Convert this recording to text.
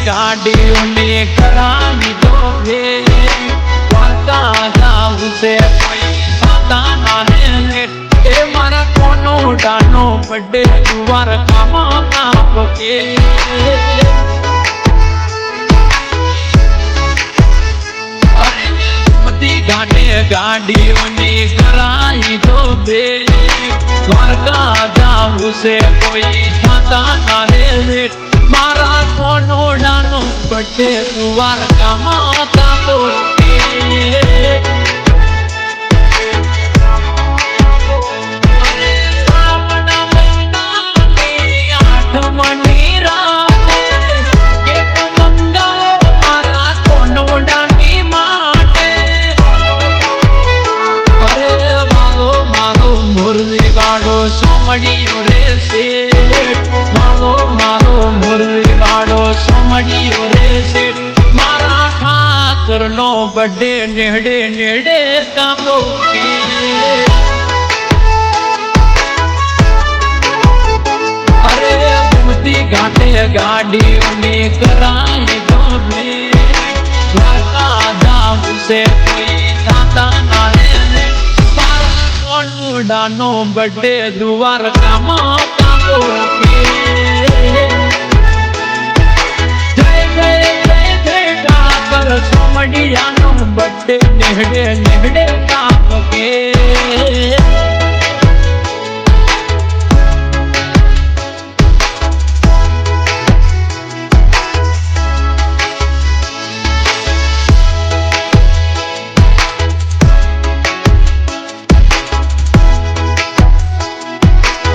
गाड़ियों में कराई दो से कोई पता ना है ए मारा कोनो डानो बड़े दुआर कामा के अरे मती गाने गाड़ियों ने कराई दो द्वारका जाऊ से कोई पता ना है मारा कोनो डानो बड़े दुआर कामा सोमड़ियो रे से मारो मारो मुरली गाड़ो सोमड़ियो रे से मारा ठाकर नो बड़े नेड़े नेड़े कामो अरे घूमती घाटे गाड़ी में कराए दो दाम से कोई दाता ना डानो बड़े दुआर का माता जय जय जय जय गाकर सोमड़िया नो बड़े नेड़े